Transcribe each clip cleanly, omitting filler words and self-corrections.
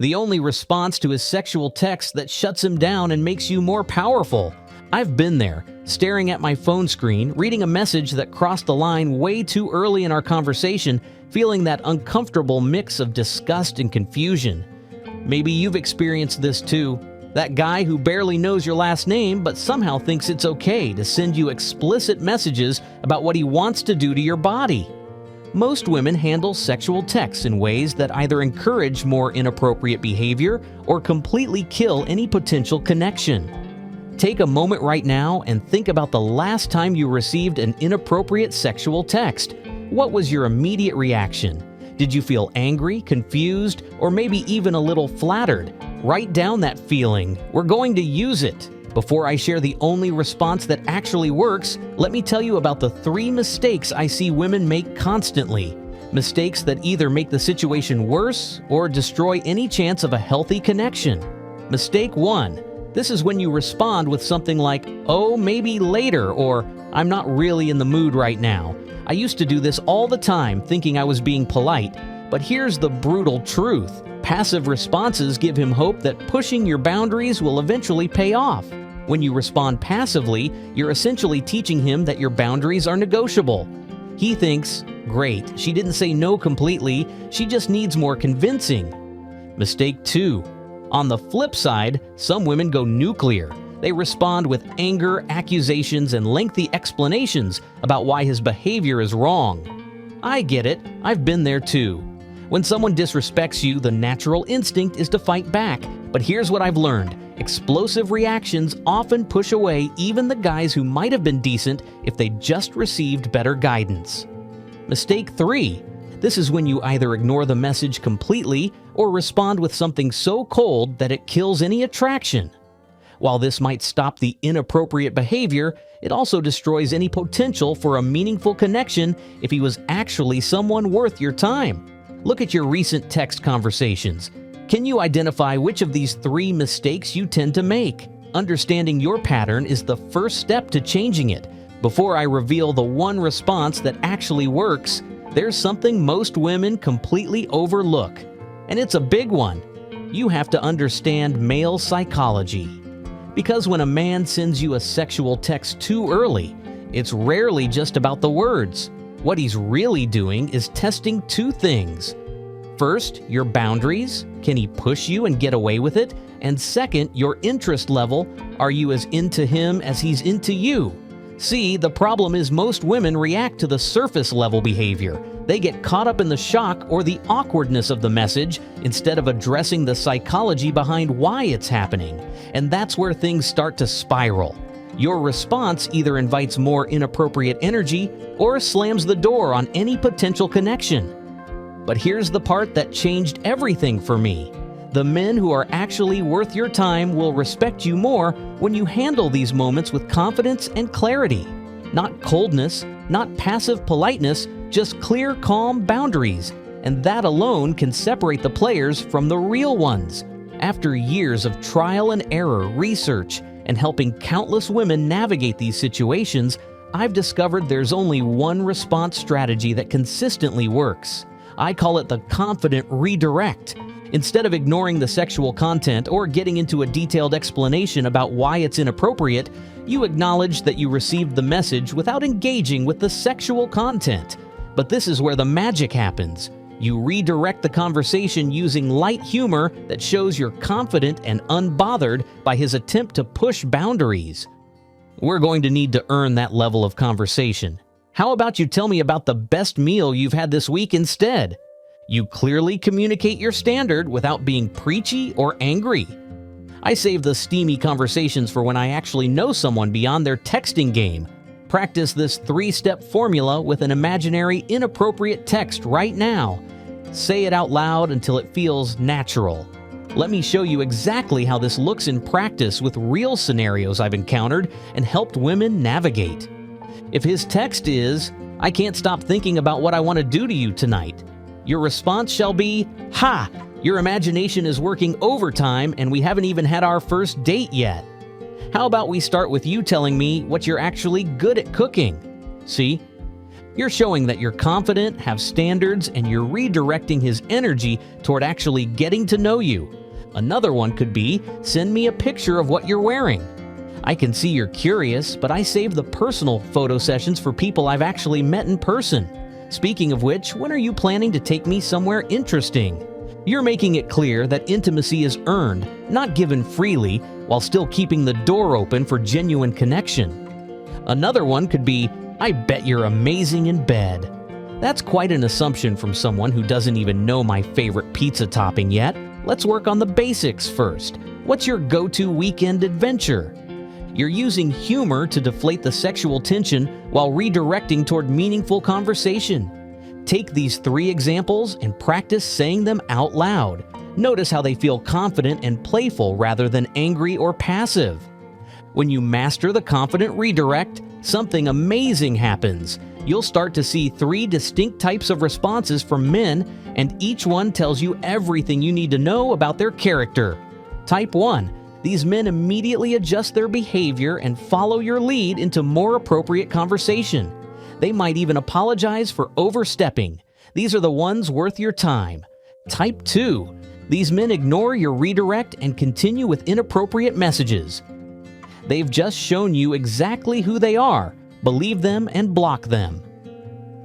The only response to his sexual text that shuts him down and makes you more powerful. I've been there, staring at my phone screen, reading a message that crossed the line way too early in our conversation, feeling that uncomfortable mix of disgust and confusion. Maybe you've experienced this too. That guy who barely knows your last name but somehow thinks it's okay to send you explicit messages about what he wants to do to your body. Most women handle sexual texts in ways that either encourage more inappropriate behavior or completely kill any potential connection. Take a moment right now and think about the last time you received an inappropriate sexual text. What was your immediate reaction? Did you feel angry, confused, or maybe even a little flattered? Write down that feeling. We're going to use it. Before I share the only response that actually works, let me tell you about the 3 mistakes I see women make constantly. Mistakes that either make the situation worse or destroy any chance of a healthy connection. Mistake 1. This is when you respond with something like, "Oh, maybe later," or "I'm not really in the mood right now." I used to do this all the time, thinking I was being polite. But here's the brutal truth. Passive responses give him hope that pushing your boundaries will eventually pay off. When you respond passively, you're essentially teaching him that your boundaries are negotiable. He thinks, "Great, she didn't say no completely, she just needs more convincing." Mistake 2. On the flip side, some women go nuclear. They respond with anger, accusations, and lengthy explanations about why his behavior is wrong. I get it. I've been there too. When someone disrespects you, the natural instinct is to fight back. But here's what I've learned. Explosive reactions often push away even the guys who might have been decent if they just received better guidance. Mistake 3. This is when you either ignore the message completely or respond with something so cold that it kills any attraction. While this might stop the inappropriate behavior, it also destroys any potential for a meaningful connection if he was actually someone worth your time. Look at your recent text conversations. Can you identify which of these 3 mistakes you tend to make? Understanding your pattern is the first step to changing it. Before I reveal the one response that actually works, there's something most women completely overlook. And it's a big one. You have to understand male psychology. Because when a man sends you a sexual text too early, it's rarely just about the words. What he's really doing is testing 2 things. First, your boundaries. Can he push you and get away with it? And second, your interest level. Are you as into him as he's into you? See, the problem is most women react to the surface level behavior. They get caught up in the shock or the awkwardness of the message instead of addressing the psychology behind why it's happening. And that's where things start to spiral. Your response either invites more inappropriate energy or slams the door on any potential connection. But here's the part that changed everything for me. The men who are actually worth your time will respect you more when you handle these moments with confidence and clarity. Not coldness, not passive politeness, just clear, calm boundaries. And that alone can separate the players from the real ones. After years of trial and error, research, and helping countless women navigate these situations, I've discovered there's only one response strategy that consistently works. I call it the confident redirect. Instead of ignoring the sexual content or getting into a detailed explanation about why it's inappropriate, you acknowledge that you received the message without engaging with the sexual content. But this is where the magic happens. You redirect the conversation using light humor that shows you're confident and unbothered by his attempt to push boundaries. We're going to need to earn that level of conversation. How about you tell me about the best meal you've had this week instead? You clearly communicate your standard without being preachy or angry. I save the steamy conversations for when I actually know someone beyond their texting game. Practice this 3-step formula with an imaginary inappropriate text right now. Say it out loud until it feels natural. Let me show you exactly how this looks in practice with real scenarios I've encountered and helped women navigate. If his text is, "I can't stop thinking about what I want to do to you tonight," your response shall be, "Ha! Your imagination is working overtime and we haven't even had our first date yet. How about we start with you telling me what you're actually good at cooking?" See? You're showing that you're confident, have standards, and you're redirecting his energy toward actually getting to know you. Another one could be, send me a picture of what you're wearing. I can see you're curious, but I save the personal photo sessions for people I've actually met in person. Speaking of which, when are you planning to take me somewhere interesting? You're making it clear that intimacy is earned, not given freely, while still keeping the door open for genuine connection. Another one could be, I bet you're amazing in bed. That's quite an assumption from someone who doesn't even know my favorite pizza topping yet. Let's work on the basics first. What's your go-to weekend adventure? You're using humor to deflate the sexual tension while redirecting toward meaningful conversation. Take these 3 examples and practice saying them out loud. Notice how they feel confident and playful rather than angry or passive. When you master the confident redirect, something amazing happens. You'll start to see 3 distinct types of responses from men, and each one tells you everything you need to know about their character. Type 1. These men immediately adjust their behavior and follow your lead into more appropriate conversation. They might even apologize for overstepping. These are the ones worth your time. Type 2. These men ignore your redirect and continue with inappropriate messages. They've just shown you exactly who they are. Believe them and block them.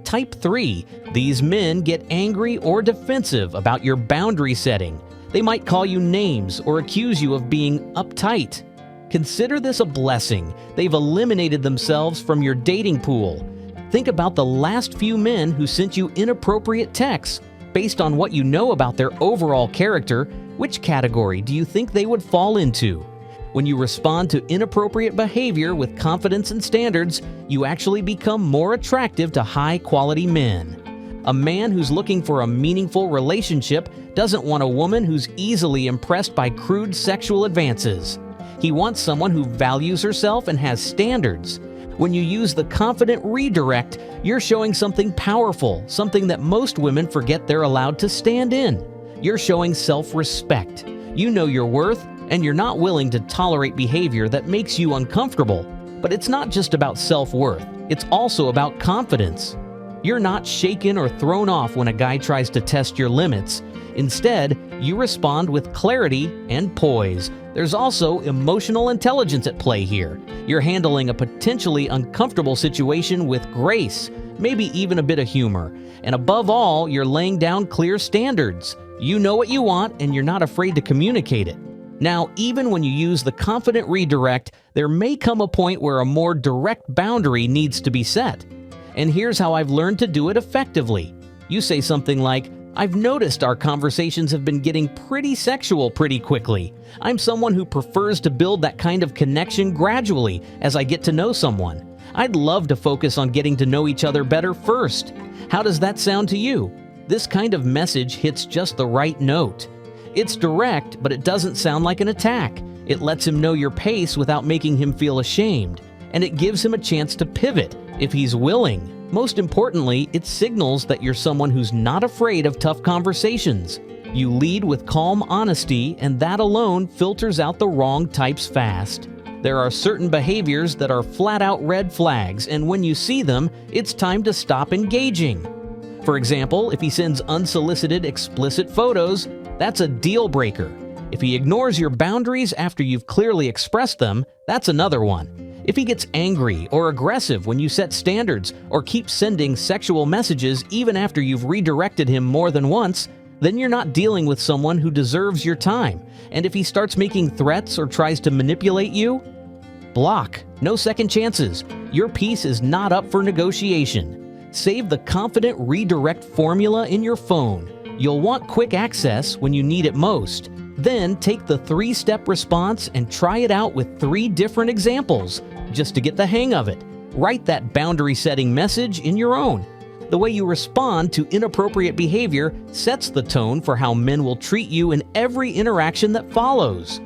Type 3. These men get angry or defensive about your boundary setting. They might call you names or accuse you of being uptight. Consider this a blessing. They've eliminated themselves from your dating pool. Think about the last few men who sent you inappropriate texts. Based on what you know about their overall character, which category do you think they would fall into? When you respond to inappropriate behavior with confidence and standards, you actually become more attractive to high-quality men. A man who's looking for a meaningful relationship doesn't want a woman who's easily impressed by crude sexual advances. He wants someone who values herself and has standards. When you use the confident redirect, you're showing something powerful, something that most women forget they're allowed to stand in. You're showing self-respect. You know your worth, and you're not willing to tolerate behavior that makes you uncomfortable. But it's not just about self-worth, it's also about confidence. You're not shaken or thrown off when a guy tries to test your limits. Instead, you respond with clarity and poise. There's also emotional intelligence at play here. You're handling a potentially uncomfortable situation with grace, maybe even a bit of humor. And above all, you're laying down clear standards. You know what you want, and you're not afraid to communicate it. Now, even when you use the confident redirect, there may come a point where a more direct boundary needs to be set. And here's how I've learned to do it effectively. You say something like, I've noticed our conversations have been getting pretty sexual pretty quickly. I'm someone who prefers to build that kind of connection gradually as I get to know someone. I'd love to focus on getting to know each other better first. How does that sound to you? This kind of message hits just the right note. It's direct, but it doesn't sound like an attack. It lets him know your pace without making him feel ashamed. And it gives him a chance to pivot if he's willing. Most importantly, it signals that you're someone who's not afraid of tough conversations. You lead with calm honesty, and that alone filters out the wrong types fast. There are certain behaviors that are flat-out red flags, and when you see them, it's time to stop engaging. For example, if he sends unsolicited, explicit photos, that's a deal breaker. If he ignores your boundaries after you've clearly expressed them, that's another one. If he gets angry or aggressive when you set standards or keeps sending sexual messages even after you've redirected him more than once, then you're not dealing with someone who deserves your time. And if he starts making threats or tries to manipulate you, block. No second chances. Your peace is not up for negotiation. Save the confident redirect formula in your phone. You'll want quick access when you need it most. Then take the 3-step response and try it out with 3 different examples, just to get the hang of it. Write that boundary-setting message in your own. The way you respond to inappropriate behavior sets the tone for how men will treat you in every interaction that follows.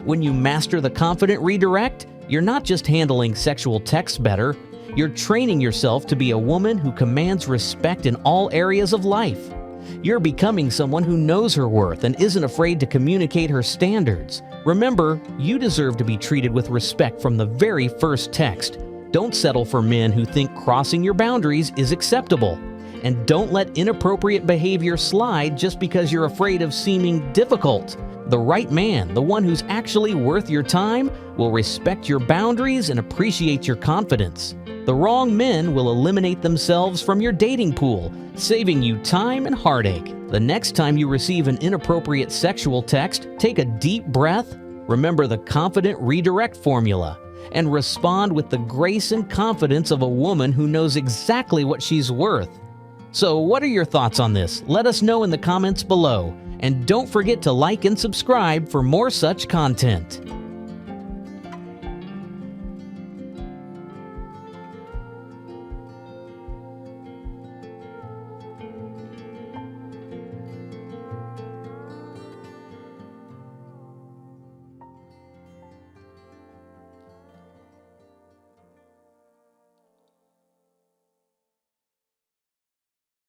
When you master the confident redirect, you're not just handling sexual texts better, you're training yourself to be a woman who commands respect in all areas of life. You're becoming someone who knows her worth and isn't afraid to communicate her standards. Remember, you deserve to be treated with respect from the very first text. Don't settle for men who think crossing your boundaries is acceptable. And don't let inappropriate behavior slide just because you're afraid of seeming difficult. The right man, the one who's actually worth your time, will respect your boundaries and appreciate your confidence. The wrong men will eliminate themselves from your dating pool, saving you time and heartache. The next time you receive an inappropriate sexual text, take a deep breath, remember the confident redirect formula, and respond with the grace and confidence of a woman who knows exactly what she's worth. So, what are your thoughts on this? Let us know in the comments below. And don't forget to like and subscribe for more such content.